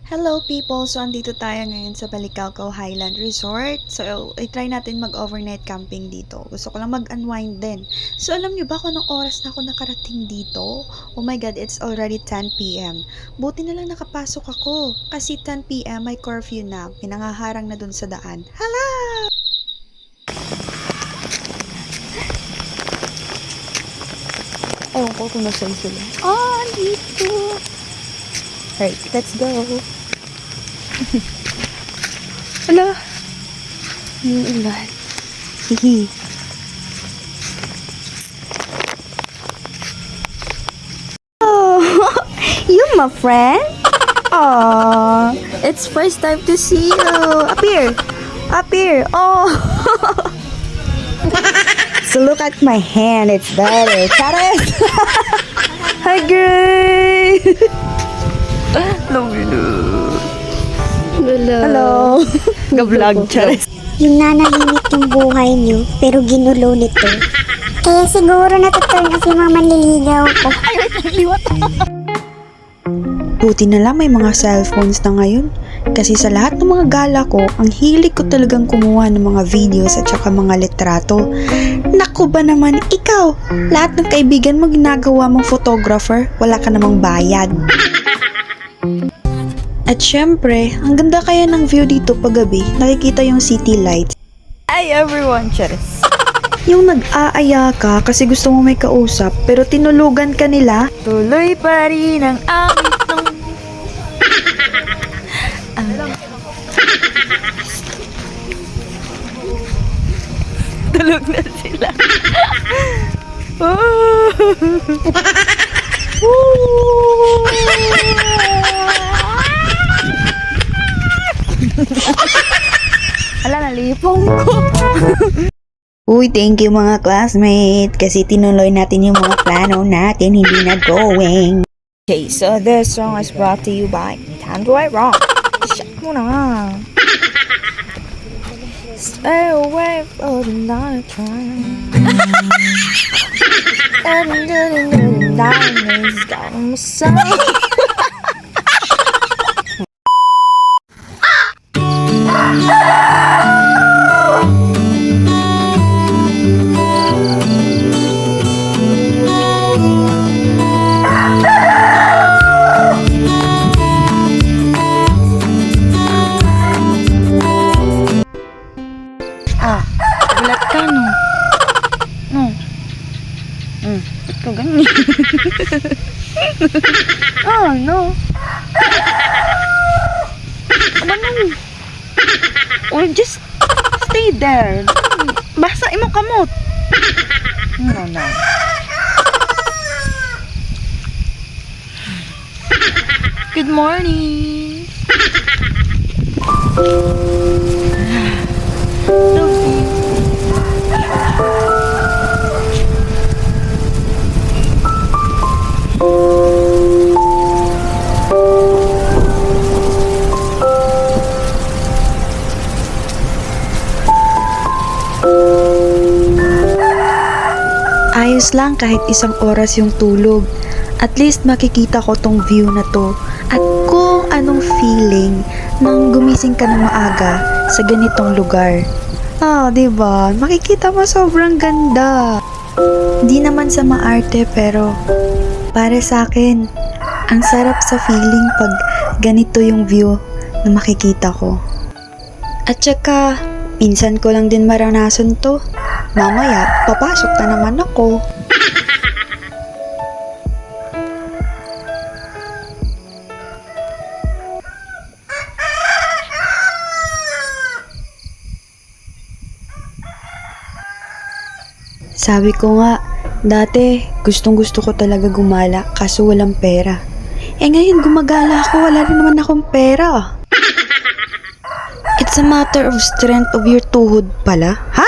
Hello people! So, andito tayo ngayon sa Balicalco Highland Resort. So, i-try natin mag-overnight camping dito. Gusto ko lang mag-unwind din. So, alam nyo ba kung anong oras na ako nakarating dito? Oh my god, it's already 10 p.m. Buti na lang nakapasok ako. Kasi 10 p.m. may curfew na. Pinangaharang na dun sa daan. Hala! Ewan ko kung nasaan sila. Oh, dito! Alright, let's go! Ala! Yung ulan. Hihi. Oh! You my friend? Aww! It's first time to see you! Up here! Up here! Oh! So look at my hand, it's better. Charis! Hi, Grace! Love you. Hello. Ga-vlog, Charis. Yung nanahimik yung buhay niyo, pero ginulo nito. Kaya siguro natuturn off yung mga manliligaw ko. Buti na lang may mga cellphones na ngayon. Kasi sa lahat ng mga gala ko, ang hilig ko talagang kumuha ng mga videos at saka mga litrato. Naku ba naman, ikaw? Lahat ng kaibigan mo ginagawa mong photographer, wala ka namang bayad. At syempre, ang ganda kaya ng view dito paggabi, nakikita yung city lights. Hi everyone, Charis! Yung nag-aaya ka kasi gusto mo may kausap, pero tinulugan ka nila, tuloy pa rin ang aming tulog na sila. Ala, nalipong ko. Uy, thank you mga classmate kasi tinuloy natin yung mga plano natin, hindi na going. Okay, so this song is brought to you by Time to White Rock. Shut mo na. Stay away for the night time. And the diamonds got on my side. Gulat ka, no? No. Ba't ka ganyan? Oh, no. Ano nun? Or just stay there. Basa imo kamot. No. Good morning. Ayos lang kahit isang oras yung tulog. At least makikita ko tong view na to. At kung anong feeling nang gumising ka ng maaga sa ganitong lugar. Diba? Makikita mo sobrang ganda. Di naman sa maarte pero para sa akin, ang sarap sa feeling pag ganito yung view na makikita ko. At saka, minsan ko lang din maranasan to. Mamaya, papasok na naman ako. Sabi ko nga, dati gustong gusto ko talaga gumala kaso walang pera. Ngayon gumagala ako, wala rin naman akong pera. It's a matter of strength of your tuhod pala, ha?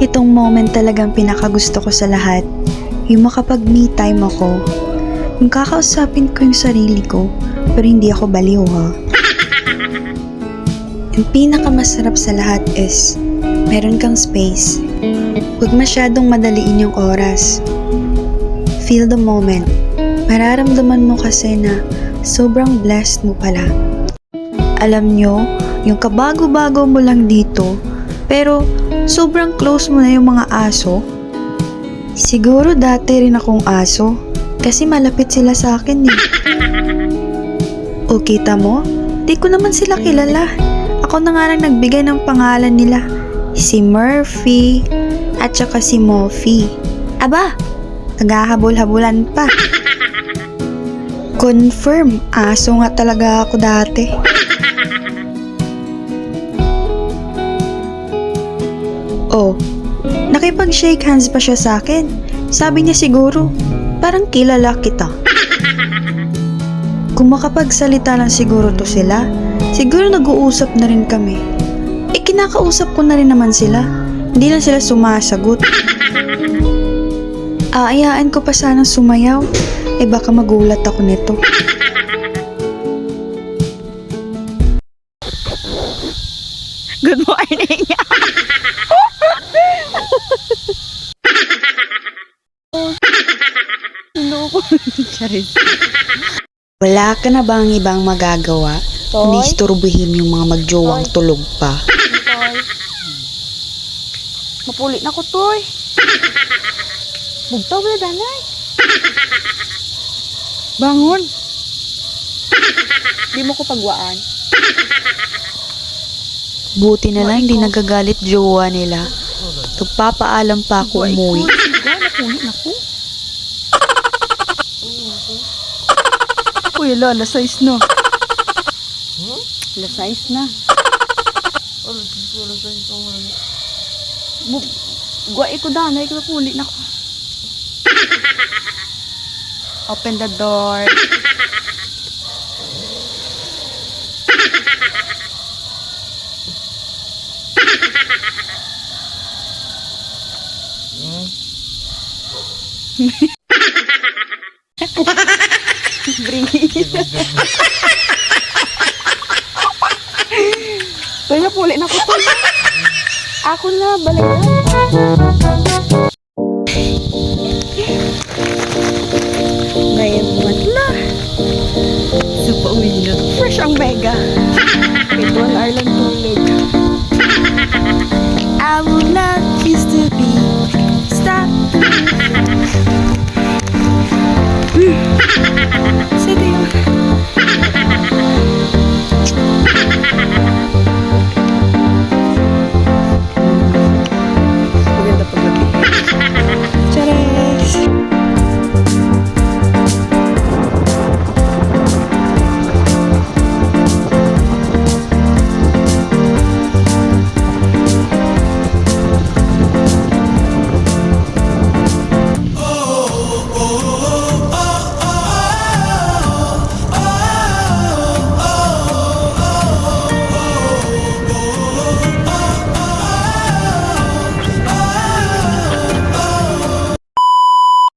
Itong moment talagang pinakagusto ko sa lahat. Yung makapag-me time ako. Kung kakausapin ko yung sarili ko, pero hindi ako baliw ha. Ang pinakamasarap sa lahat is, meron kang space. Huwag masyadong madaliin yung oras. Feel the moment. Mararamdaman mo kasi na sobrang blessed mo pala. Alam nyo, yung kabago-bago mo lang dito, pero sobrang close mo na yung mga aso. Siguro dati rin akong aso, kasi malapit sila sa akin eh. O kita mo, di ko naman sila kilala. Ako na nga lang nagbigay ng pangalan nila. Si Murphy at saka si Moffy. Aba, naghahabol-habulan pa. Confirm, aso nga talaga ako dati. Oh, nakipag-shake hands pa siya sa akin. Sabi niya siguro, parang kilala kita. Kung makapagsalita lang siguro to sila, siguro nag-uusap na rin kami. Eh kinakausap ko na rin naman sila. Hindi lang sila sumasagot. Aayaan ko pa sanang sumayaw. Eh baka magulat ako nito. Good morning! Wala ka na bang ibang magagawa? Kundi isturbuhin yung mga magjowang tulog pa. Mapulit na ko, Toy. Bugtaw ba na danay? Bangon. Di mo ko pagwaan. Buti na lang hindi nagagalit jowa nila. Nagpapaalam pa ako umuwi. Napulit na ko. Uy, ala, alas 6 na. Alas 6 na. Guwai ko danay, ko mapulit na ko. Open the door. Bring it. Kaya pulit na ko to. Ako na, balik na. Ngayon naman na. Sa pauwi na. Fresh ang mega.